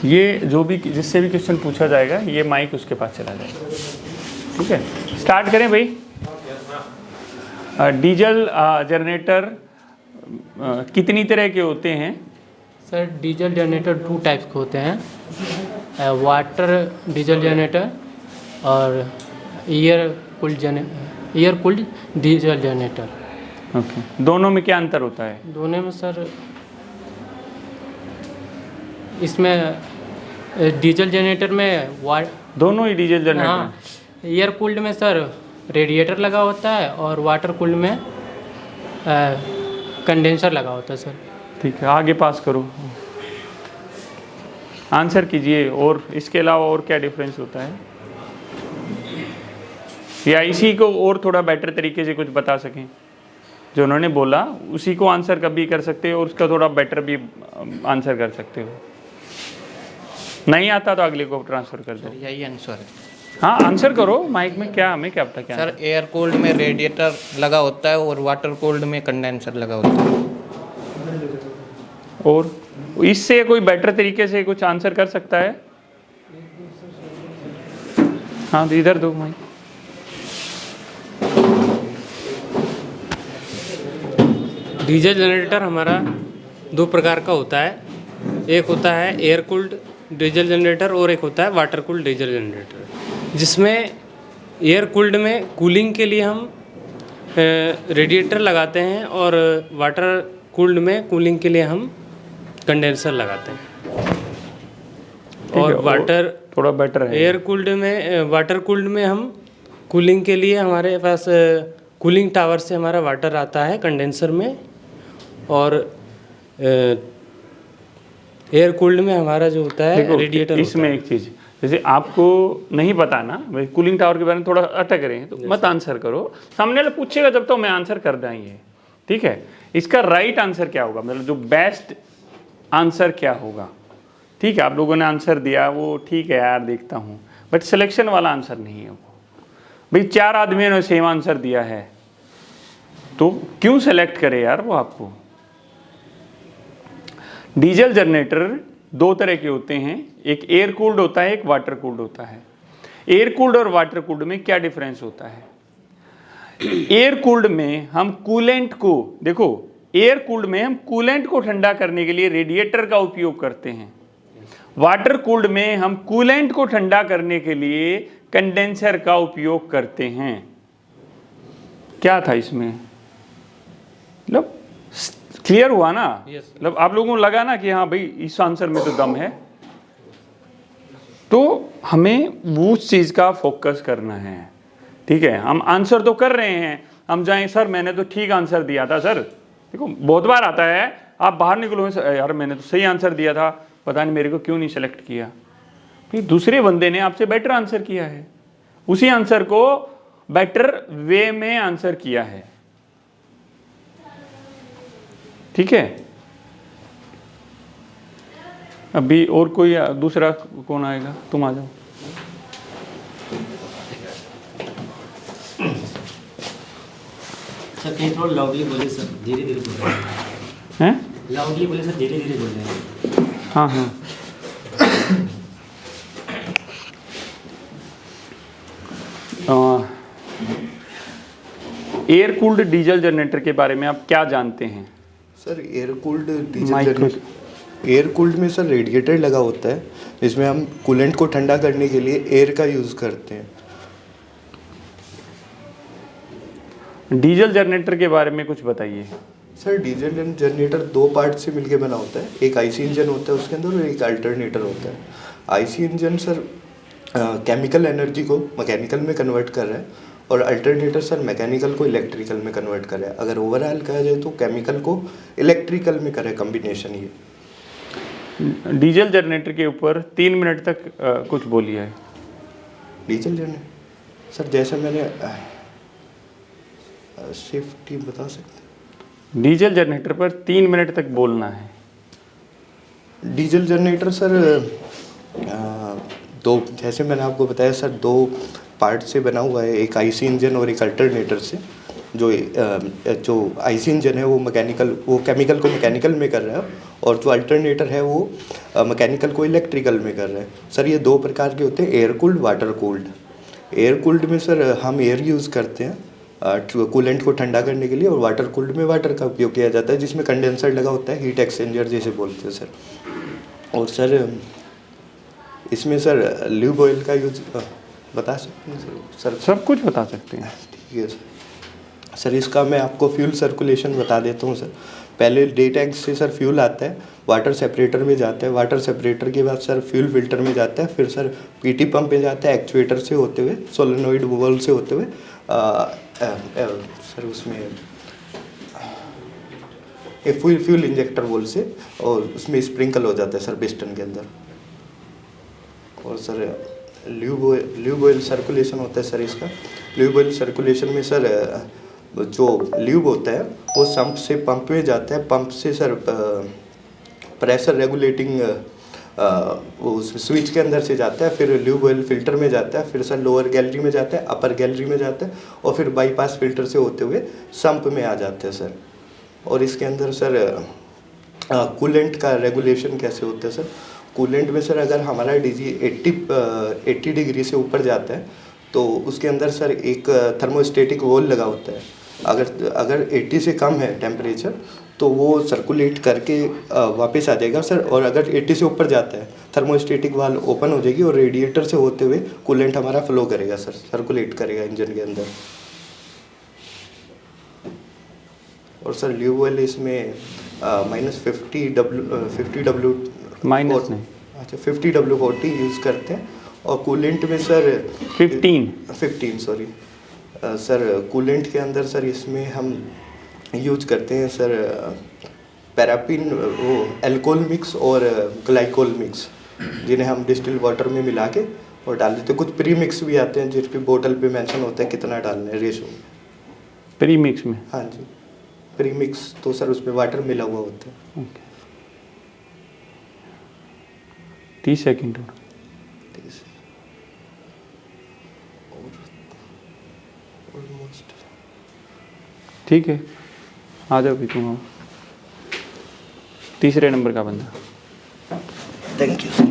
ये जो भी जिससे भी क्वेश्चन पूछा जाएगा ये माइक उसके पास चला जाएगा, ठीक है। स्टार्ट करें भाई। डीजल जनरेटर कितनी तरह के होते हैं? सर डीजल जनरेटर 2 टाइप्स के होते हैं, वाटर डीजल जनरेटर और air cooled diesel generator. Okay, दोनों में क्या अंतर होता है? दोनों में सर इसमें डीजल जनरेटर में दोनों ही डीजल जनरेटर? हाँ, एयर कूल्ड में सर रेडिएटर लगा होता है और वाटर कूल्ड में कंडेंसर लगा होता है सर। ठीक है, आगे पास करो, आंसर कीजिए। और इसके अलावा और क्या डिफरेंस होता है? या इसी को और थोड़ा बेटर तरीके से कुछ बता सकें, जो उन्होंने बोला उसी को आंसर कभी कर सकते हो और उसका थोड़ा बेटर भी आंसर कर सकते हो। नहीं आता तो अगले को ट्रांसफर कर दो। यही आंसर है। हाँ आंसर करो, माइक में क्या हमें क्या पता क्या? सर एयर कूल्ड में रेडिएटर लगा होता है और वाटर कूल्ड में कंडेंसर लगा होता है। और इससे कोई बेटर तरीके से कुछ आंसर कर सकता है? हाँ इधर दो माइक। डीजल जनरेटर हमारा 2 प्रकार का होता है, एक होता है एयर कूल्ड डीजल जनरेटर और एक होता है वाटर कूल्ड डीजल जनरेटर। जिसमें एयर कूल्ड में कूलिंग के लिए हम रेडिएटर लगाते हैं और वाटर कूल्ड में कूलिंग के लिए हम कंडेंसर लगाते हैं। और वाटर थोड़ा बेटर है। एयर कूल्ड में वाटर कूल्ड में हम कूलिंग के लिए हमारे पास कूलिंग टावर से हमारा वाटर आता है कंडेंसर में, और एयर कूल्ड में हमारा जो होता है रेडिएटर। इसमें एक चीज़, जैसे आपको नहीं पता ना भाई कूलिंग टावर के बारे में, थोड़ा अटक रहे हैं तो मत आंसर करो, सामने वाला पूछेगा जब तो मैं आंसर कर देंगे, ठीक है। इसका राइट आंसर क्या होगा, मतलब जो बेस्ट आंसर क्या होगा? ठीक है, आप लोगों ने आंसर दिया वो ठीक है यार देखता हूँ, बट सिलेक्शन वाला आंसर नहीं है वो। भाई 4 आदमियों ने सेम आंसर दिया है तो क्यों सेलेक्ट करे यार वो आपको? डीजल जनरेटर 2 तरह के होते हैं, एक एयर कूल्ड होता है, एक वाटर कूल्ड होता है। एयर कूल्ड और वाटर कूल्ड में क्या डिफरेंस होता है? एयर कूल्ड में हम कूलेंट को, देखो एयर कूल्ड में हम कूलेंट को ठंडा करने के लिए रेडिएटर का उपयोग करते हैं, वाटर कूल्ड में हम कूलेंट को ठंडा करने के लिए कंडेंसर का उपयोग करते हैं। क्या था इसमें? मतलब क्लियर हुआ ना? मतलब आप लोगों को लगा ना कि हाँ भाई इस आंसर में तो दम है, तो हमें वो चीज का फोकस करना है, ठीक है। हम आंसर तो कर रहे हैं, हम जाएं सर मैंने तो ठीक आंसर दिया था सर, देखो बहुत बार आता है, आप बाहर निकलो यार मैंने तो सही आंसर दिया था, पता नहीं मेरे को क्यों नहीं सेलेक्ट किया। भाई दूसरे बंदे ने आपसे बेटर आंसर किया है, उसी आंसर को बेटर वे में आंसर किया है, ठीक है। अभी और कोई दूसरा कौन आएगा? तुम आ जाओ। सर कहीं थोड़ा लाउडली बोले सर, धीरे धीरे बोल रहे हैं। लाउडली बोले सर, धीरे धीरे बोल रहे हैं। हाँ हाँ एयर कूल्ड डीजल जनरेटर के बारे में आप क्या जानते हैं? Sir air cooled diesel generator, air cooled में सर रेडिएटर लगा होता है जिसमें हम कूलेंट को ठंडा करने के लिए एयर का यूज़ करते हैं। डीजल जनरेटर के बारे में कुछ बताइए। सर डीजल जनरेटर 2 पार्ट से मिलके बना होता है, एक आईसी इंजन होता है उसके अंदर और एक अल्टरनेटर होता है। IC engine sir chemical energy को मैकेनिकल में कन्वर्ट कर रहा है और अल्टरनेटर सर मैकेनिकल को इलेक्ट्रिकल में कन्वर्ट कर रहा है। अगर ओवरऑल कहा जाए तो केमिकल को इलेक्ट्रिकल में करे कम्बिनेशन ये। डीजल जनरेटर के ऊपर 3 मिनट तक कुछ बोलिए है। डीजल जनरेटर सर जैसे मैंने सेफ्टी बता सकते? डीजल जनरेटर पर 3 मिनट तक बोलना है। डीजल जनरेटर सर 2, जैसे मैंने आपको बताया सर 2 पार्ट से बना हुआ है, एक आईसी इंजन और एक अल्टरनेटर से। जो आईसी इंजन है वो केमिकल को मैकेनिकल में कर रहा है और जो अल्टरनेटर है वो मैकेनिकल को इलेक्ट्रिकल में कर रहे हैं। सर ये 2 प्रकार के होते हैं, air cooled, water cooled. Air cooled में सर हम एयर यूज़ करते हैं कूलेंट को ठंडा करने के लिए, और वाटर कूल्ड में वाटर का उपयोग किया जाता है जिसमें कंडेंसर लगा होता है, हीट एक्सचेंजर जैसे बोलते हैं सर। और सर इसमें सर ल्यूब ऑयल का यूज बता सकते हैं सर? सब कुछ बता सकते हैं। ठीक है सर। इसका मैं आपको फ्यूल सर्कुलेशन बता देता हूँ सर। पहले डे टैंक से सर फ्यूल आता है, वाटर सेपरेटर में जाता है, वाटर सेपरेटर के बाद सर फ्यूल फिल्टर में जाता है, फिर सर पीटी पंप में जाता है, एक्चुएटर से होते हुए, सोलेनोइड वॉल्व से होते हुए सर उसमें एक फ्यूल इंजेक्टर वॉल्व से, और उसमें स्प्रिंकल हो जाता है सर पिस्टन के अंदर। और सर ल्यूब ऑयल सर्कुलेशन होता है सर इसका। ल्यूब ऑयल सर्कुलेशन में सर जो ल्यूब होता है वो सम्प से पंप में जाता है, पंप से सर प्रेशर रेगुलेटिंग वो स्विच के अंदर से जाता है, फिर ल्यूब ऑयल फिल्टर में जाता है, फिर सर लोअर गैलरी में जाता है, अपर गैलरी में जाता है, और फिर बाईपास फिल्टर से होते हुए सम्प में आ जाता है सर। और इसके अंदर सर कूलेंट का रेगुलेशन कैसे होता है सर? कूलेंट में सर अगर हमारा डीजी 80 डिग्री से ऊपर जाता है तो उसके अंदर सर एक थर्मोस्टेटिक वॉल लगा होता है। अगर 80 से कम है टेम्परेचर तो वो सर्कुलेट करके वापस आ जाएगा सर, और अगर 80 से ऊपर जाता है थर्मोस्टेटिक वाल ओपन हो जाएगी और रेडिएटर से होते हुए कूलेंट हमारा फ्लो करेगा सर, सर्कुलेट करेगा इंजन के अंदर। और सर ल्यूब ऑयल इसमें -50 माइनस नहीं, अच्छा 50 W40 यूज़ करते हैं। और कूलेंट में सर 15 सॉरी सर कूलेंट के अंदर सर इसमें हम यूज करते हैं सर पैराफिन, वो एल्कोहल मिक्स और ग्लाइकोल मिक्स, जिन्हें हम डिस्टिल वाटर में मिला के और डाल देते हैं। कुछ प्री मिक्स भी आते हैं जिसकी बोतल पे मेंशन होता है कितना डालना है रेशो। प्री मिक्स में? हाँ जी, प्री मिक्स तो सर उसमें वाटर मिला हुआ होता है। ओके, 30 सेकेंड और ठीक है, आ जाओ भी तुम। तीसरे नंबर का बंदा। Thank you sir.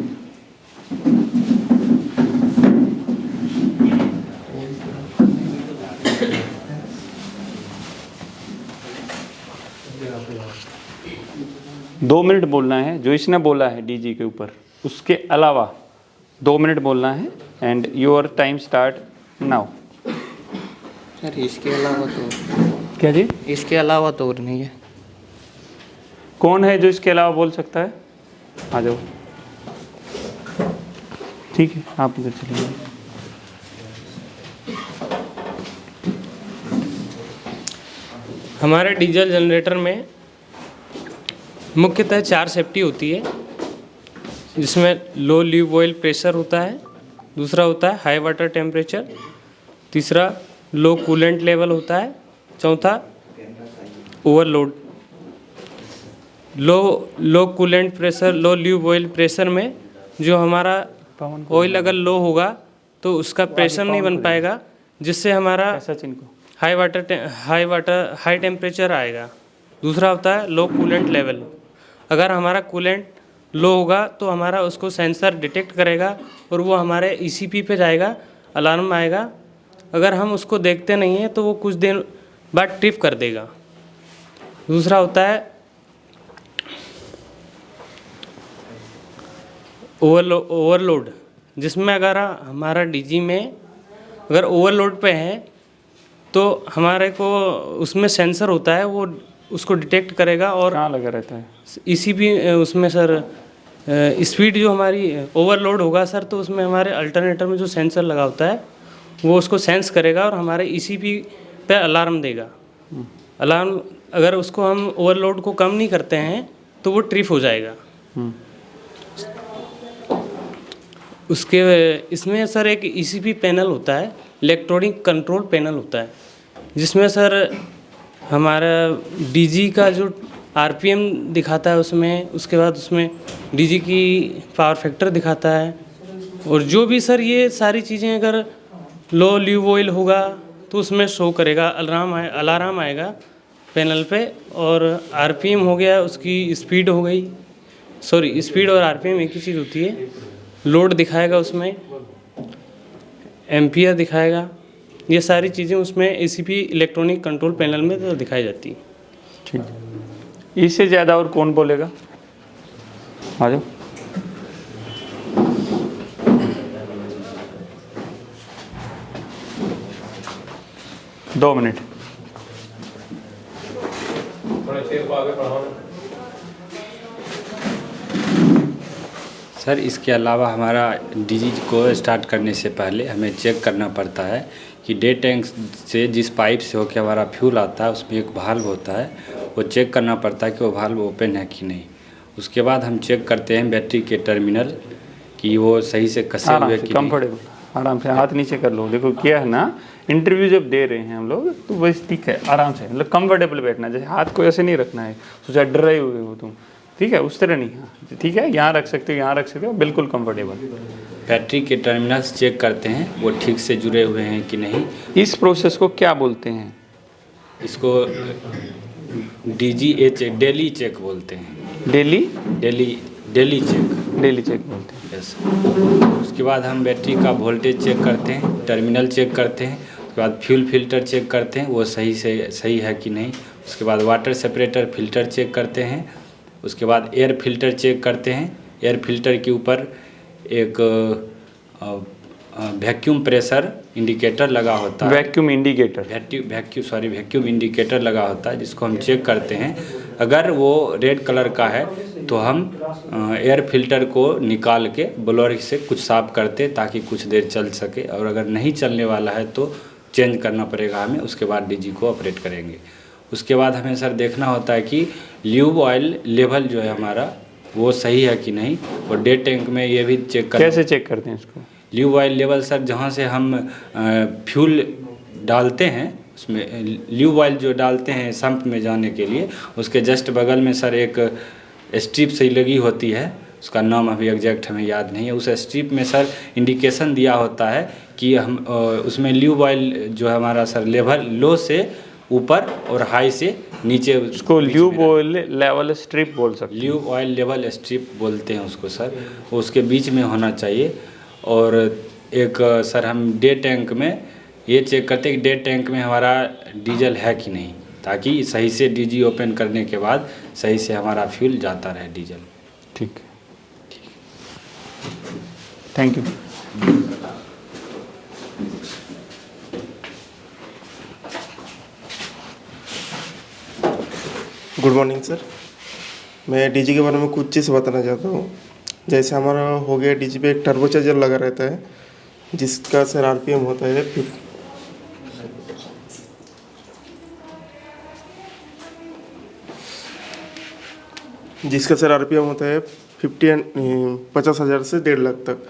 दो मिनट बोलना है, जो इसने बोला है डीजी के ऊपर उसके अलावा 2 मिनट बोलना है। And your time start now. Sir इसके अलावा तो क्या जी? इसके अलावा तो और नहीं है। कौन है जो इसके अलावा बोल सकता है? आ जाओ। ठीक है, आप इधर चले जाओ। हमारे डीजल जनरेटर में मुख्यतः 4 सेफ्टी होती है, जिसमें लो ल्यूब ऑयल प्रेशर होता है, दूसरा होता है हाई वाटर टेम्परेचर, तीसरा लो कूलेंट लेवल होता है, चौथा ओवरलोड। लो कूलेंट प्रेशर, लो ल्यूब ऑयल प्रेशर में जो हमारा ऑयल अगर लो होगा तो उसका प्रेशर नहीं बन पाएगा, जिससे हमारा हाई टेम्परेचर आएगा। दूसरा होता है लो कूलेंट लेवल। अगर हमारा कूलेंट लो होगा तो हमारा उसको सेंसर डिटेक्ट करेगा और वो हमारे ईसीपी पे जाएगा, अलार्म आएगा। अगर हम उसको देखते नहीं हैं तो वो कुछ देर बाद ट्रिप कर देगा। दूसरा होता है ओवरलोड, जिसमें अगर हमारा डीजी में अगर ओवरलोड पे है तो हमारे को उसमें सेंसर होता है, वो उसको डिटेक्ट करेगा और कहाँ लगा रहता है? ईसीपी उसमें सर स्पीड जो हमारी ओवरलोड होगा सर, तो उसमें हमारे अल्टरनेटर में जो सेंसर लगा होता है वो उसको सेंस करेगा और हमारे ईसीपी पे अलार्म देगा। अलार्म अगर उसको हम ओवरलोड को कम नहीं करते हैं तो वो ट्रिप हो जाएगा। उसके इसमें सर एक ईसीपी पैनल होता है, इलेक्ट्रॉनिक कंट्रोल पैनल होता है, जिसमें सर हमारा डीजी का जो आरपीएम दिखाता है उसमें, उसके बाद उसमें डीजी की पावर फैक्टर दिखाता है। और जो भी सर ये सारी चीज़ें अगर लो ल्यूब ऑयल होगा तो उसमें शो करेगा, अलार्म आएगा। पैनल पे, और आरपीएम हो गया, उसकी स्पीड हो गई, सॉरी स्पीड और आरपीएम एक ही चीज़ होती है। लोड दिखाएगा उसमें, एम्पियर दिखाएगा, ये सारी चीज़ें उसमें एसीपी इलेक्ट्रॉनिक कंट्रोल पैनल में तो दिखाई जाती हैं। ठीक, इससे ज़्यादा और कौन बोलेगा? आ जाओ। दो मिनट। सर, इसके अलावा हमारा डीजी को स्टार्ट करने से पहले हमें चेक करना पड़ता है कि डे टैंक से जिस पाइप से होकर हमारा फ्यूल आता है उसमें एक वाल्व होता है, वो चेक करना पड़ता है कि वो वाल्व ओपन है कि नहीं। उसके बाद हम चेक करते हैं बैटरी के टर्मिनल कि वो सही से कसे हुए कि नहीं। कंफर्टेबल, आराम से हाथ नीचे कर लो। देखो क्या है ना, इंटरव्यू जब दे रहे हैं हम लोग तो बस ठीक है, आराम से मतलब कंफर्टेबल बैठना, जैसे हाथ को ऐसे नहीं रखना है सोचा डर रहे हुए हो तुम, ठीक है, उस तरह नहीं। हाँ ठीक है, यहाँ रख सकते हो, यहाँ रख सकते हो, बिल्कुल कंफर्टेबल। बैटरी के टर्मिनल्स चेक करते हैं वो ठीक से जुड़े हुए हैं कि नहीं। इस प्रोसेस को क्या बोलते हैं? इसको DGA डेली चेक बोलते हैं। Daily daily check. Daily check बोलते हैं। यस। उसके बाद हम बैटरी का वोल्टेज चेक करते हैं, टर्मिनल चेक करते हैं, उसके बाद फ्यूल फिल्टर चेक करते हैं वो सही है कि नहीं। उसके बाद वाटर सेपरेटर फिल्टर चेक करते हैं। उसके बाद एयर फिल्टर चेक करते हैं। एयर फिल्टर के ऊपर एक वैक्यूम प्रेशर इंडिकेटर लगा होता है। वैक्यूम इंडिकेटर, वैक्यूम इंडिकेटर लगा होता है जिसको हम चेक करते हैं। अगर वो रेड कलर का है तो हम एयर फिल्टर को निकाल के ब्लोअर से कुछ साफ करते हैं ताकि कुछ देर चल सके, और अगर नहीं चलने वाला है तो चेंज करना पड़ेगा हमें। उसके बाद डीजी को ऑपरेट करेंगे। उसके बाद हमें सर देखना होता है कि ल्यूब ऑयल लेवल जो है हमारा वो सही है कि नहीं, और डे टैंक में ये भी चेक करना। कैसे चेक करते हैं इसको? ल्यूब ऑयल लेवल सर जहाँ से हम फ्यूल डालते हैं उसमें ल्यूब ऑयल जो डालते हैं सम्प में जाने के लिए, उसके जस्ट बगल में सर एक स्ट्रिप सही लगी होती है, उसका नाम अभी एग्जैक्ट हमें याद नहीं है। उस स्ट्रिप में सर इंडिकेशन दिया होता है कि हम उसमें ल्यूब ऑयल जो है हमारा सर लेवल लो से ऊपर और हाई से नीचे, उसको ल्यूब ऑयल लेवल स्ट्रिप बोल सकते हैं। ल्यूब ऑयल लेवल स्ट्रिप बोलते हैं उसको सर, वो उसके बीच में होना चाहिए। और एक सर हम डे टैंक में ये चेक करते हैं कि डे टैंक में हमारा डीजल है कि नहीं, ताकि सही से डीजी ओपन करने के बाद सही से हमारा फ्यूल जाता रहे डीजल। ठीक है, thank you. Good morning sir, मैं डीजी के बारे में कुछ चीज़ बताना चाहता हूँ। जैसे हमारा हो गया डीजी पे एक टर्बोचार्जर लगा रहता है जिसका सर आरपीएम होता है जिसका सर आरपीएम होता है 50,000 से 1.5 लाख तक।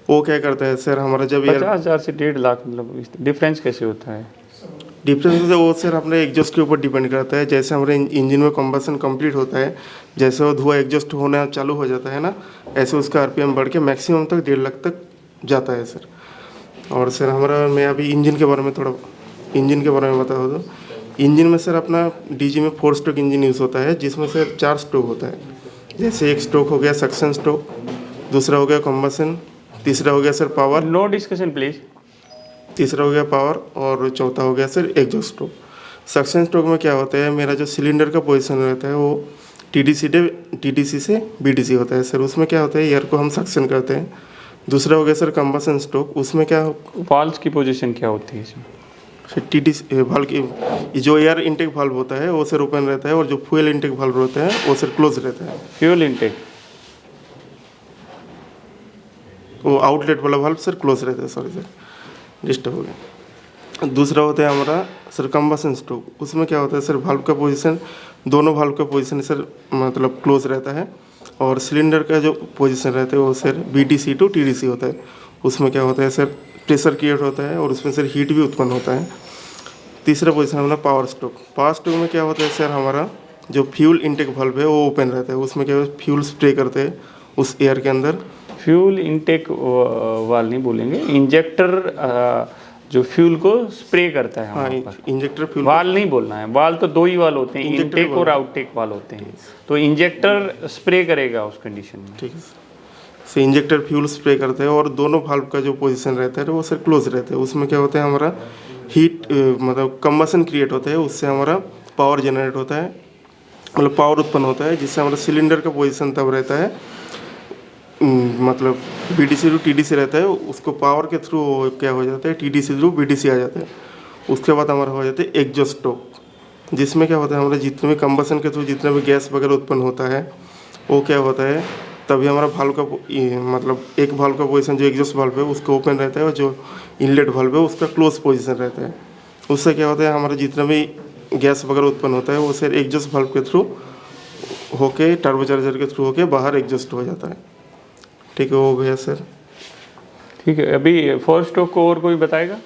वो क्या करता है सर हमारा जब 50,000 से 1.5 लाख, मतलब डिफरेंस कैसे होता है? डिफरेंस वो सर अपने एग्जॉस्ट के ऊपर डिपेंड करता है। जैसे हमारे इंजन में कंबसन कंप्लीट होता है, जैसे वो धुआं एग्जॉस्ट होना चालू हो जाता है ना, ऐसे उसका आरपीएम बढ़ के मैक्सिमम तक 1.5 लाख तक जाता है सर। और सर हमारा मैं अभी इंजन के बारे में बता दूँ। इंजन में सर अपना डीजी में 4 स्ट्रोक इंजन यूज़ होता है, जिसमें सर 4 स्ट्रोक होता है। जैसे एक स्ट्रोक हो गया सक्शन स्ट्रोक, दूसरा हो गया कंबसन, तीसरा हो गया sir power, no discussion please, तीसरा हो गया पावर, और चौथा हो गया sir exhaust stroke. Suction stroke में क्या होता है, मेरा जो सिलेंडर का पोजीशन रहता है वो टीडीसी से बीडीसी होता है सर। उसमें क्या होता है, एयर को हम सक्शन करते हैं। दूसरा हो गया सर कंबसन स्ट्रोक, उसमें क्या वाल्व की पोजीशन क्या होती है इसमें? टीडीसी वाल्व की जो एयर इनटेक वाल्व होता है वो सर ओपन रहता है, और जो फ्यूल इनटेक वाल्व होता है वो सर क्लोज रहता है। फ्यूल इनटेक, वो आउटलेट वाला वाल्व सर क्लोज रहता है। सॉरी सर, डिस्टर्ब हो गया। दूसरा होता है हमारा सर कंबसन स्ट्रोक, उसमें क्या होता है सर वाल्व का पोजीशन, दोनों वाल्व का पोजीशन सर मतलब क्लोज रहता है, और सिलेंडर का जो पोजीशन रहता है वो सर बीटीसी टू टीडीसी होता है। उसमें क्या होता है सर प्रेशर क्रिएट होता है, और उसमें सर हीट भी उत्पन्न होता है। तीसरा पोजीशन हमारा पावर स्ट्रोक। पावर स्ट्रोक में क्या होता है सर, हमारा जो फ्यूल इनटेक वाल्व है वो ओपन रहता है। उसमें क्या फ्यूल स्प्रे करते हैं उस एयर के अंदर। फ्यूल इनटेक वाल नहीं बोलेंगे, इंजेक्टर जो फ्यूल को स्प्रे करता है हाँ वहाँ पर। इंजेक्टर फ्यूल वाल नहीं बोलना है, वाल तो दो ही वाल होते हैं, इंजेक्टर इनटेक और आउटटेक वाल होते हैं। तो इंजेक्टर स्प्रे करेगा उस कंडीशन में। ठीक है सर। से इंजेक्टर फ्यूल स्प्रे करते हैं और दोनों वाल्व का जो पोजीशन रहता है वो सर क्लोज रहता है। उसमें क्या होता है हमारा हीट मतलब कंबसन क्रिएट होता है, उससे हमारा पावर जनरेट होता है, मतलब पावर उत्पन्न होता है, जिससे हमारा सिलेंडर का पोजीशन तब रहता है मतलब बीडीसी टू टीडीसी रहता है, उसको पावर के थ्रू क्या हो जाता है टीडीसी थ्रू बीडीसी आ जाता है। उसके बाद हमारा हो जाता है एग्जॉस्ट स्ट्रोक, जिसमें क्या होता है हमारा जितने भी कंबसन के थ्रू जितना भी गैस वगैरह उत्पन्न होता है वो क्या होता है तभी हमारा वाल्व का मतलब एक वाल्व का पोजीशन जो एग्जॉस्ट वाल्व है उसका ओपन रहता है और जो इनलेट वाल्व है उसका क्लोज पोजीशन रहता है। उससे क्या होता है हमारा जितना भी गैस वगैरह उत्पन्न होता है वो सिर्फ एग्जॉस्ट वाल्व के थ्रू होके टर्बोचार्जर के थ्रू होके बाहर एग्जॉस्ट हो जाता है। ठीक है, हो गया सर। ठीक है, अभी फोर स्ट्रोक को और कोई बताएगा?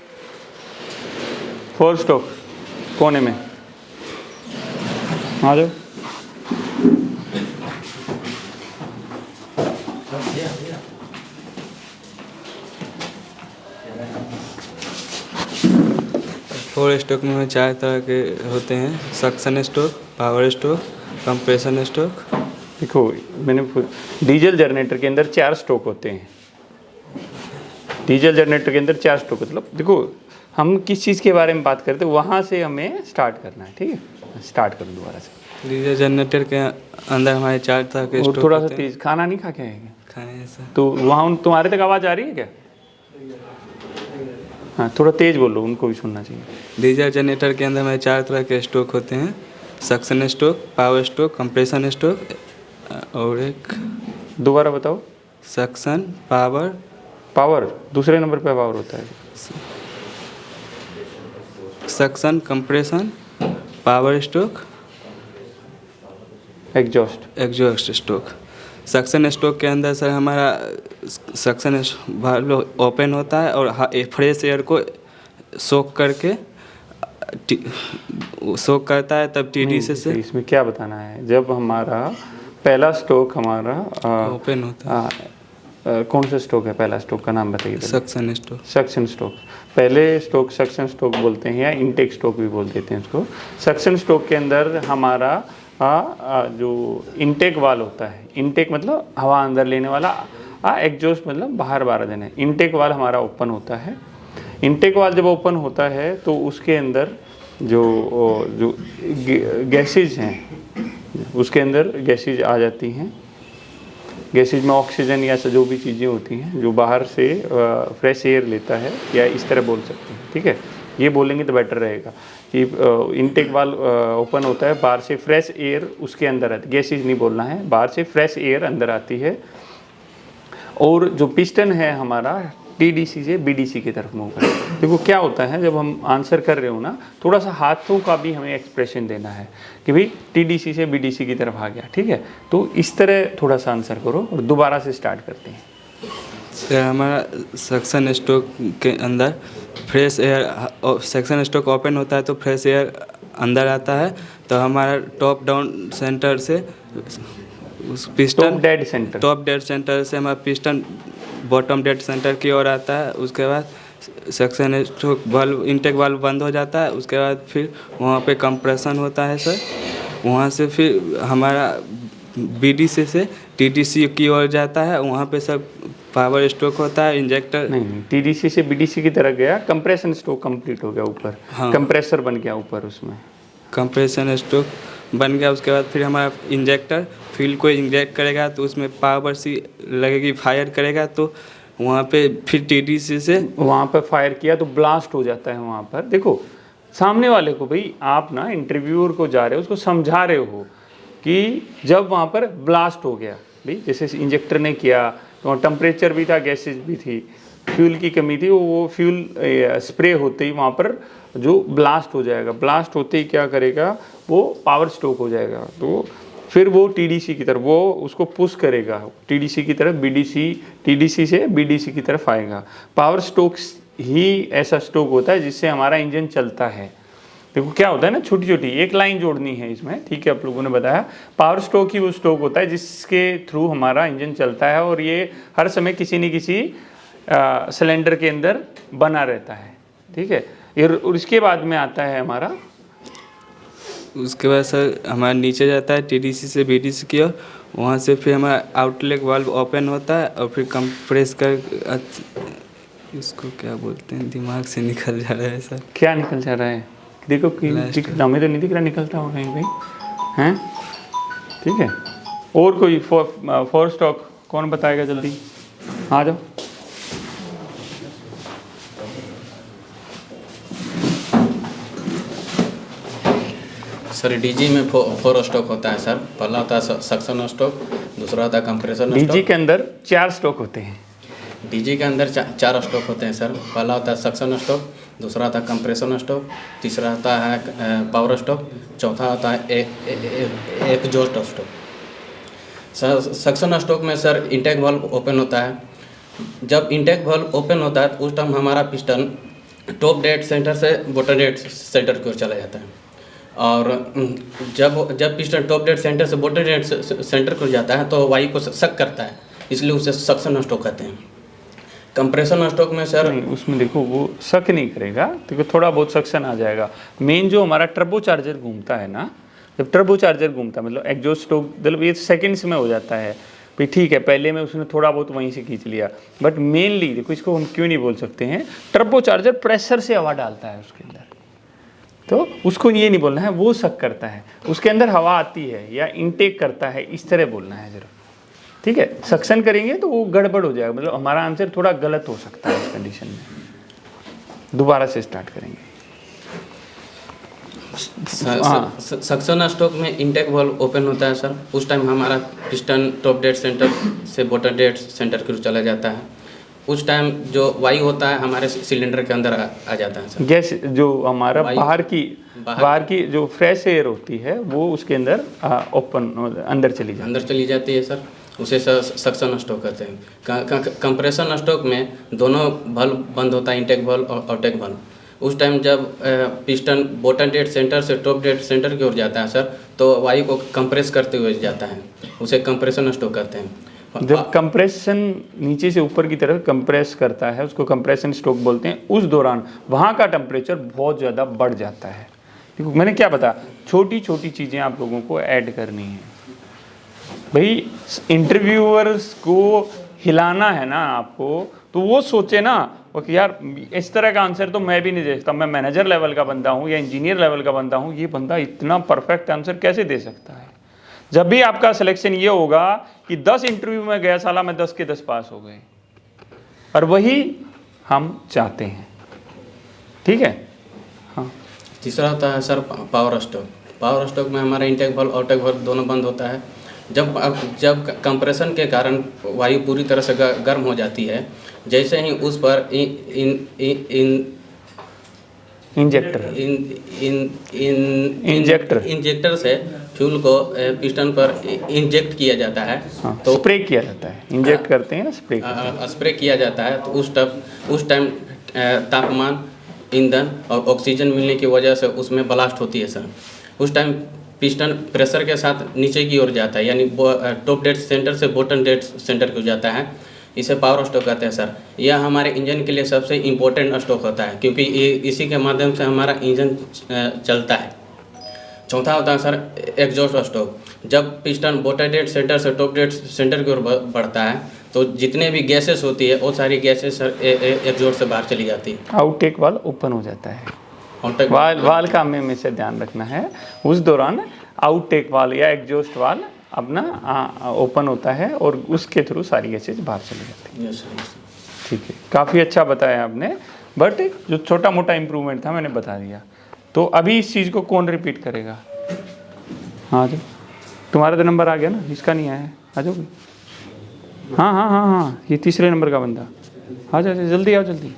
फोर स्ट्रोक कोने में आ जाओ। फोर स्ट्रोक में 4 तरह के होते हैं, suction stroke, power stroke, compression stroke. देखो मैंने डीजल जनरेटर के अंदर 4 स्ट्रोक होते हैं। डीजल जनरेटर के अंदर 4 स्ट्रोक मतलब देखो हम किस चीज़ के बारे में बात करते हैं वहाँ से हमें स्टार्ट करना है। ठीक है, स्टार्ट करो दोबारा से। डीजल जनरेटर के अंदर हमारे 4 तरह के वो स्ट्रोक थोड़ा सा होते हैं। तेज, खाना नहीं खा के आएगा खाने हैं सर। तो वहाँ तुम्हारे तक आवाज़ आ रही है क्या? हाँ थोड़ा तेज बोलो, उनको भी सुनना चाहिए। डीजल जनरेटर के अंदर हमारे 4 तरह के स्ट्रोक होते हैं, suction stroke, power stroke, compression stroke और एक दोबारा बताओ। सक्शन, पावर, पावर दूसरे नंबर पे पावर होता है। Suction, compression, power stroke, exhaust stroke. Suction stroke के अंदर सर हमारा सक्शन वाल्व ओपन होता है और फ्रेश एयर को सोख करके सोख करता है, तब टीडीसी से इसमें क्या बताना है, जब हमारा पहला स्ट्रोक हमारा ओपन होता है। कौन सा स्ट्रोक है? पहला स्ट्रोक का नाम बताइए। Suction stroke. सक्शन स्ट्रोक पहले स्ट्रोक सक्शन स्ट्रोक बोलते हैं या इनटेक स्ट्रोक भी बोल देते हैं उसको। सक्शन स्ट्रोक के अंदर हमारा जो इनटेक वाल होता है, इनटेक मतलब हवा अंदर लेने वाला, एग्जॉस्ट मतलब बाहर बाहर देना। इनटेक वाल हमारा ओपन होता है। इनटेक वाल जब ओपन होता है तो उसके अंदर जो गैसेज हैं उसके अंदर गैसेज आ जाती हैं। गैसेज में ऑक्सीजन या जो भी चीज़ें होती हैं जो बाहर से फ्रेश एयर लेता है, या इस तरह बोल सकते हैं। ठीक है, ये बोलेंगे तो बेटर रहेगा कि इनटेक वाल ओपन होता है, बाहर से फ्रेश एयर उसके अंदर आती है। गैसेज नहीं बोलना है, बाहर से फ्रेश एयर अंदर आती है। और जो पिस्टन है हमारा टीडीसी से बीडीसी की तरफ मूव करता है। देखो क्या होता है जब हम आंसर कर रहे हो ना, थोड़ा सा हाथों का भी हमें एक्सप्रेशन देना है कि भाई टीडीसी से बीडीसी की तरफ आ गया। ठीक है, तो इस तरह थोड़ा सा आंसर करो और दोबारा से स्टार्ट करते हैं। सर हमारा सक्शन स्ट्रोक के अंदर fresh air, suction stroke open होता है तो फ्रेश एयर अंदर आता है, तो हमारा टॉप डाउन सेंटर से उस पिस्टन टॉप डेड सेंटर से हमारा पिस्टन बॉटम डेड सेंटर की ओर आता है। उसके बाद suction stroke valve, intake valve बंद हो जाता है। उसके बाद फिर वहाँ पे कंप्रेशन होता है सर, वहाँ से फिर हमारा बीडीसी से टीडीसी की ओर जाता है। वहाँ पे सब पावर स्ट्रोक होता है, इंजेक्टर नहीं टीडीसी से बीडीसी की तरफ गया, कंप्रेशन स्ट्रोक कंप्लीट हो गया ऊपर। हाँ, कंप्रेसर बन गया ऊपर, उसमें कंप्रेशन स्ट्रोक बन गया। उसके बाद फिर हमारा इंजेक्टर फ्यूल को इंजेक्ट करेगा तो उसमें पावर सी लगेगी, फायर करेगा तो वहाँ पे फिर टीडीसी से वहाँ पर फायर किया तो ब्लास्ट हो जाता है वहाँ पर। देखो सामने वाले को, भाई आप ना इंटरव्यूअर को जा रहे हो, उसको समझा रहे हो कि जब वहाँ पर ब्लास्ट हो गया, भाई जैसे इंजेक्टर ने किया तो टेम्परेचर भी था, गैसेज भी थी, फ्यूल की कमी थी, वो फ्यूल स्प्रे होते ही वहाँ पर जो ब्लास्ट हो जाएगा, ब्लास्ट होते ही क्या करेगा वो पावर स्ट्रोक हो जाएगा। तो फिर वो टीडीसी की तरफ वो उसको पुश करेगा, टीडीसी की तरफ बीडीसी, टीडीसी से बीडीसी की तरफ आएगा। पावर स्ट्रोक ही ऐसा स्ट्रोक होता है जिससे हमारा इंजन चलता है। देखो क्या होता है ना, छोटी छोटी एक लाइन जोड़नी है इसमें। ठीक है, आप लोगों ने बताया पावर स्ट्रोक ही वो स्ट्रोक होता है जिसके थ्रू हमारा इंजन चलता है, और ये हर समय किसी न किसी सिलेंडर के अंदर बना रहता है। ठीक है। और इसके बाद में आता है हमारा, उसके बाद सर हमारा नीचे जाता है टीडीसी से बीडीसी की ओर, वहाँ से फिर हमारा आउटलेट वाल्व ओपन होता है और फिर कंप्रेस कर इसको क्या बोलते हैं, दिमाग से निकल जा रहा है सर। क्या निकल जा रहा है? देखो कि हमें तो नहीं दिख रहा, निकलता होगा कहीं कहीं, हैं? ठीक है। और कोई फोर स्टॉक कौन बताएगा जल्दी? आ जाओ। सर डीजी में 4 स्टॉक होता है सर। पहला होता है सक्शन स्टॉक, दूसरा होता है कंप्रेसर स्टॉक। डीजी के अंदर 4 स्टॉक होते हैं। डीजी के अंदर 4 स्टॉक होते हैं सर। पहला होता है सक्शन स्टॉक, दूसरा होता है कंप्रेसर स्टॉक, तीसरा होता है पावर स्टॉक, चौथा होता है exhaust stock. Sir suction stock में सर इंटेक वाल्व ओपन होता है। जब इंटेक वाल्व ओपन होता है तो उस टाइम हमारा पिस्टन टॉप डेड सेंटर से बॉटम डेड सेंटर की ओर चला जाता है। और जब पिस्टन टॉप डेड सेंटर से बॉटम डेड सेंटर को जाता है तो वायु को सक करता है, इसलिए उसे सक्शन स्टॉक कहते हैं। कंप्रेशन स्टॉक में सर नहीं, उसमें देखो वो सक नहीं करेगा, तो थोड़ा बहुत सक्शन आ जाएगा। मेन जो हमारा टर्बो चार्जर घूमता है ना, जब टर्बो चार्जर घूमता है मतलब एग्जॉस्ट स्टॉक, मतलब ये सेकंड्स में हो जाता है। भाई ठीक है, पहले में उसने थोड़ा बहुत वहीं से खींच लिया, बट मेनली देखो, इसको हम क्यों नहीं बोल सकते हैं, टर्बो चार्जर प्रेशर से हवा डालता है उसके अंदर, तो उसको ये नहीं बोलना है वो सक करता है, उसके अंदर हवा आती है या इनटेक करता है, इस तरह बोलना है जरा। ठीक है, सक्शन करेंगे तो वो गड़बड़ हो जाएगा, मतलब हमारा आंसर थोड़ा गलत हो सकता है इस कंडीशन में। दोबारा से स्टार्ट करेंगे। सक्शन स्टॉक में इंटेक वाल्व ओपन होता है सर। उस टाइम हमारा पिस्टन टॉप डेड सेंटर से बॉटम डेड सेंटर की ओर चला जाता है। उस टाइम जो वायु होता है हमारे सिलेंडर के अंदर आ जाता है सर। गैस जो हमारा बाहर की जो फ्रेश एयर होती है वो उसके अंदर ओपन अंदर चली जाती है सर। उसे सक्शन स्टॉक कहते हैं। कंप्रेशन स्टॉक में दोनों वाल्व बंद होता है, इंटेक वाल्व और आउटटेक वाल्व। उस टाइम जब पिस्टन बॉटम डेड सेंटर से टॉप डेड सेंटर की ओर जाता है सर, तो वायु को कंप्रेस करते हुए जाता है, उसे कंप्रेशन स्टॉक कहते हैं। जब कंप्रेशन नीचे से ऊपर की तरफ कंप्रेस करता है उसको कंप्रेशन स्ट्रोक बोलते हैं। उस दौरान वहाँ का टेम्परेचर बहुत ज़्यादा बढ़ जाता है। देखो मैंने क्या बताया, छोटी छोटी चीज़ें आप लोगों को ऐड करनी है। भाई इंटरव्यूअर्स को हिलाना है ना आपको, तो वो सोचे ना कि यार इस तरह का आंसर तो मैं भी नहीं दे सकता, मैं मैनेजर लेवल का बंदा हूँ या इंजीनियर लेवल का बंदा हूँ, ये बंदा इतना परफेक्ट आंसर कैसे दे सकता है। जब भी आपका सिलेक्शन ये होगा कि 10 इंटरव्यू में गया, साला मैं 10 के 10 पास हो गए, और वही हम चाहते हैं। ठीक है। हाँ, तीसरा होता है sir power stock. Power stock में हमारा इंटेक वाल्व आउटटेक वाल्व दोनों बंद होता है। जब कंप्रेशन के कारण वायु पूरी तरह से गर्म हो जाती है, जैसे ही उस पर इंजेक्टर से फ्यूल को पिस्टन पर इंजेक्ट किया जाता है। हाँ, तो स्प्रे किया जाता है, इंजेक्ट करते हैं ना, स्प्रे किया जाता है। तो उस टाइम तापमान, ईंधन और ऑक्सीजन मिलने की वजह से उसमें ब्लास्ट होती है सर। उस टाइम पिस्टन प्रेशर के साथ नीचे की ओर जाता है, यानी टॉप डेड सेंटर से बॉटम डेड सेंटर को जाता है। इसे पावर स्टॉक कहते हैं सर। यह हमारे इंजन के लिए सबसे इम्पोर्टेंट स्टॉक होता है, क्योंकि इसी के माध्यम से हमारा इंजन चलता है। चौथा होता है सर एग्जॉस्ट स्टॉक। जब पिस्टन बॉटम डेड सेंटर से टॉप डेड सेंटर की ओर बढ़ता है तो जितने भी गैसेस होती है वो सारी गैसेस सर एग्जॉस्ट से बाहर चली जाती है। आउटटेक वाल्व ओपन हो जाता है। वाल का हमें से ध्यान रखना है, उस दौरान आउटटेक वाल्व या एग्जॉस्ट वाल्व अपना ओपन होता है और उसके थ्रू सारी गैसेज बाहर चली जाती है। ठीक है, काफ़ी अच्छा बताया आपने, बट जो छोटा मोटा इम्प्रूवमेंट था मैंने बता दिया। तो अभी इस चीज़ को कौन रिपीट करेगा? हाँ जी, तुम्हारा तो नंबर आ गया ना, इसका नहीं आया है, आ जाओगे? हाँ हाँ हाँ हाँ, ये तीसरे नंबर का बंदा, आ जाओ जल्दी, आओ जल्दी।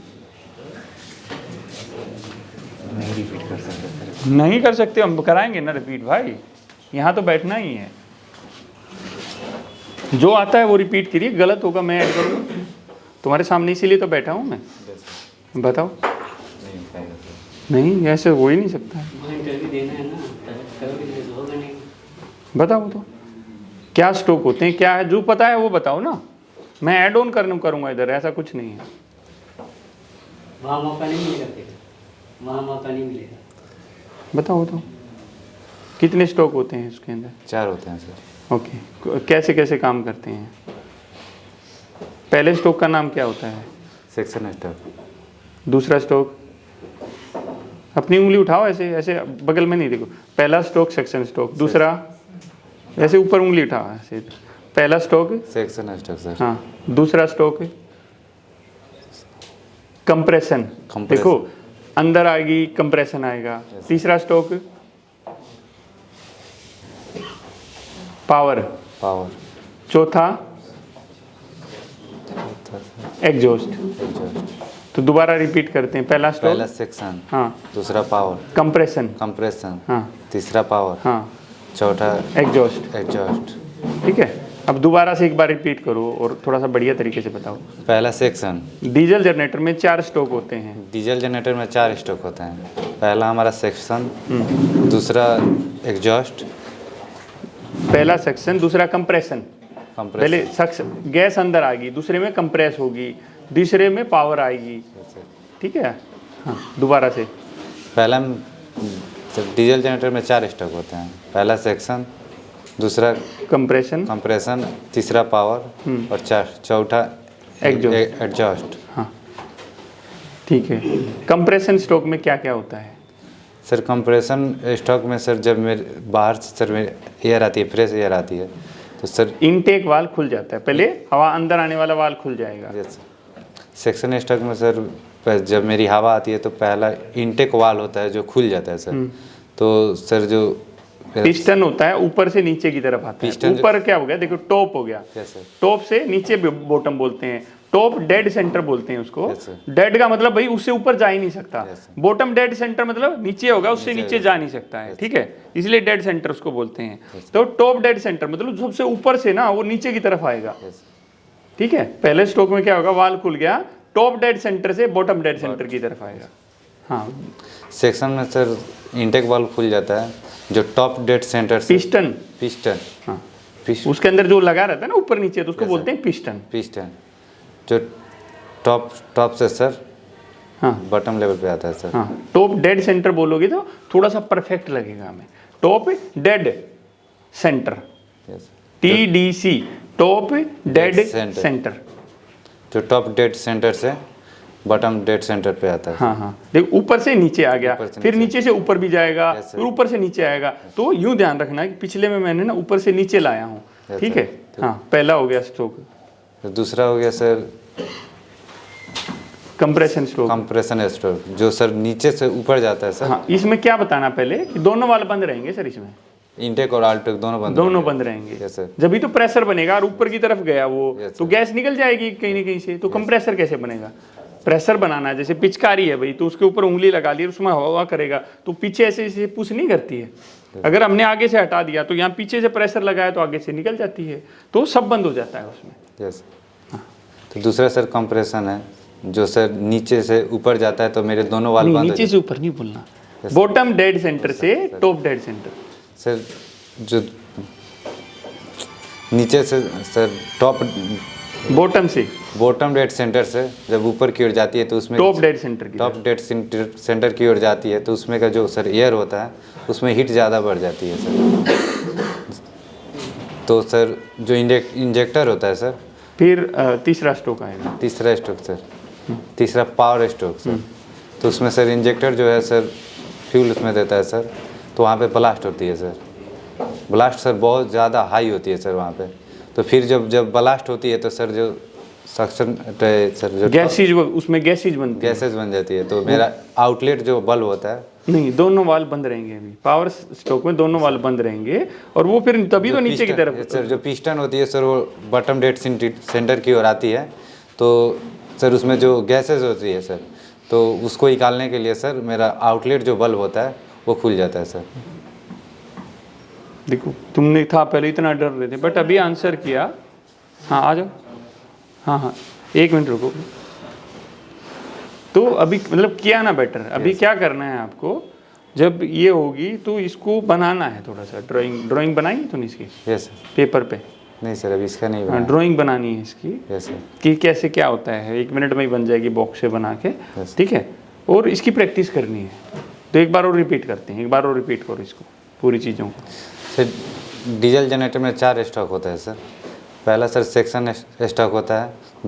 नहीं कर सकते, हम कराएंगे ना रिपीट भाई, यहाँ तो बैठना ही है। जो आता है वो रिपीट करिए, गलत होगा मैं ऐड करूँगा तुम्हारे सामने, इसीलिए तो बैठा हूँ मैं। बताओ। नहीं, ऐसे हो ही नहीं सकता है। बताओ तो क्या स्टॉक होते हैं, क्या है, जो पता है वो बताओ ना, मैं ऐड ऑन करूँगा इधर, ऐसा कुछ नहीं है। वहाँ मौका नहीं मिलेगा। वहाँ मौका नहीं मिलेगा। बताओ तो कितने स्टॉक होते हैं उसके अंदर? 4 होते हैं सर। ओके, कैसे कैसे काम करते हैं? पहले स्टॉक का नाम क्या होता है? Section stock. दूसरा स्टॉक, अपनी उंगली उठाओ, ऐसे ऐसे बगल में नहीं देखो। पहला स्टॉक सेक्शन स्टॉक, दूसरा ऐसे ऊपर उंगली उठाओ ऐसे। पहला स्टॉक सेक्शन स्टॉक सर। हाँ, दूसरा स्टॉक कंप्रेशन, देखो अंदर आएगी कंप्रेशन आएगा। तीसरा स्टॉक पावर, पावर। चौथा एग्जॉस्ट। तो दोबारा रिपीट करते हैं। पहला स्टॉक, पहला सेक्शन, हाँ, दूसरा पावर, कंप्रेशन, कंप्रेशन, हाँ, तीसरा पावर, हाँ, चौथा एग्जॉस्ट। एग्जॉस्ट। ठीक है, अब दोबारा से एक बार रिपीट करो और थोड़ा सा बढ़िया तरीके से बताओ। पहला सेक्शन। डीजल जनरेटर में 4 स्टॉक होते हैं। डीजल जनरेटर में 4 स्टॉक होते हैं। पहला हमारा सेक्शन, दूसरा एग्जॉस्ट। पहला सेक्शन, दूसरा कंप्रेशन। कंप्रेशन। पहले गैस अंदर आएगी, दूसरे में कंप्रेस होगी, तीसरे में पावर आएगी। ठीक है, हाँ, दोबारा से। पहला डीजल जनरेटर में 4 स्टॉक होते हैं। पहला सेक्शन, दूसरा कंप्रेशन, कंप्रेशन, तीसरा पावर और चौथा एग्जॉस्ट। हाँ, ठीक है। कंप्रेशन स्टॉक में क्या क्या होता है? सर कंप्रेशन स्टॉक में सर जब मेरे बाहर से सर मेरे एयर आती है, फ्रेश एयर आती है, तो सर इनटेक वाल्व खुल जाता है। पहले हवा अंदर आने वाला वाल्व खुल जाएगा। यस। सेक्शन स्टॉक में सर जब मेरी हवा आती है तो पहला इनटेक वाल्व होता है जो खुल जाता है सर। तो सर जो पिस्टन होता है ऊपर से नीचे की तरफ आता है। ऊपर क्या हो गया, देखो टॉप हो गया, टॉप से नीचे बॉटम बोलते हैं। टॉप डेड सेंटर बोलते हैं उसको। डेड का मतलब भाई उससे ऊपर जा ही नहीं सकता। बॉटम डेड सेंटर मतलब नीचे होगा, उससे नीचे जा नहीं सकता है। ठीक है, इसलिए डेड सेंटर उसको बोलते हैं। तो टॉप डेड सेंटर मतलब सबसे ऊपर से ना वो नीचे की तरफ आएगा। ठीक है, पहले स्टॉक में क्या होगा, वाल्व खुल गया, टॉप डेड सेंटर से बॉटम डेड सेंटर की तरफ आएगा। हाँ, सेक्शन में सर इनटेक वाल्व खुल जाता है जो टॉप डेड सेंटर से पिस्टन। पिस्टन, हाँ, उसके अंदर जो लगा रहता है ना ऊपर नीचे, तो उसको बोलते हैं पिस्टन। पिस्टन जो टॉप से सर हाँ बॉटम लेवल पे आता है सर। हाँ, टॉप डेड सेंटर बोलोगे तो थोड़ा सा परफेक्ट लगेगा हमें। Top dead centre, TDC, top dead centre, जो टॉप डेड सेंटर से बॉटम डेड सेंटर पे आता है। हाँ हाँ, देखो ऊपर से नीचे आ गया, फिर नीचे से ऊपर भी जाएगा, फिर ऊपर से नीचे आएगा। तो यूं ध्यान रखना कि पिछले में मैंने ना ऊपर से नीचे लाया हूँ। ठीक है, हाँ, पहला हो गया स्ट्रोक। दूसरा हो गया sir compression stroke. Compression stroke जो सर नीचे से ऊपर जाता है सर। हाँ, इसमें क्या बताना पहले कि दोनों वाल्व बंद रहेंगे सर। इसमें इनटेक और आउटटेक दोनों बंद रहेंगे। जब भी तो प्रेशर बनेगा और ऊपर की तरफ गया वो, तो गैस निकल जाएगी कहीं ना कहीं से। तो कंप्रेसर कैसे बनेगा? प्रेशर बनाना है, जैसे पिचकारी है भाई, तो उसके ऊपर उंगली लगा ली, उसमें हवा करेगा तो पीछे ऐसे पुश नहीं करती है। अगर हमने आगे से हटा दिया तो यहाँ पीछे से प्रेशर लगाया तो आगे से निकल जाती है, तो सब बंद हो जाता है उसमें। यस। तो दूसरा सर कंप्रेशन है जो सर नीचे से ऊपर जाता है, तो मेरे दोनों वाल्व बंद। नीचे से ऊपर नहीं बोलना, बॉटम डेड सेंटर से टॉप डेड सेंटर। सर जो नीचे से sir top bottom dead centre से जब ऊपर की ओर जाती है तो उसमें टॉप डेड सेंटर की ओर जाती है, तो उसमें का जो सर एयर होता है उसमें हीट ज़्यादा बढ़ जाती है सर। तो सर जो इंजेक्टर होता है सर, फिर तीसरा स्ट्रोक आएगा। तीसरा स्ट्रोक सर, तीसरा पावर स्ट्रोक सर। तो उसमें सर इंजेक्टर जो है सर फ्यूल उसमें देता है सर, तो वहाँ पे ब्लास्ट होती है सर। ब्लास्ट सर बहुत ज़्यादा हाई होती है सर वहाँ पे। तो फिर जब ब्लास्ट होती है तो सर जो सक्शन सर जो गैसेज, उसमें गैसेज बन जाती है। तो मेरा आउटलेट जो बल्ब होता है, नहीं, दोनों वाल्व बंद रहेंगे। अभी पावर स्ट्रोक में दोनों वाल्व बंद रहेंगे और वो फिर तभी तो नीचे की तरफ सर जो पिस्टन होती है सर वो बॉटम डेड सेंटर की ओर आती है। तो सर उसमें जो गैसेज होती है सर, तो उसको निकालने के लिए सर मेरा आउटलेट जो बल्ब होता है वो खुल जाता है सर। देखो तुमने था पहले इतना डर रहे थे, बट अभी आंसर किया। हाँ आ जाओ। हाँ हाँ, एक मिनट रुको। तो अभी मतलब किया ना बेटर। अभी क्या करना है आपको, जब ये होगी तो इसको बनाना है थोड़ा सा। ड्राइंग बनाई है तूने इसकी? यस पेपर पे? नहीं सर, अभी इसका नहीं बना। ड्राइंग बनानी है इसकी। Yes sir. कि कैसे क्या होता है, 1 मिनट में ही बन जाएगी बॉक्स से बना के। ठीक है, और इसकी प्रैक्टिस करनी है। तो एक बार और रिपीट करते हैं, एक बार और रिपीट करो इसको पूरी चीज़ों को। सर डीजल जनरेटर में 4 स्टॉक होता है सर। पहला सर सेक्शन स्टॉक होता है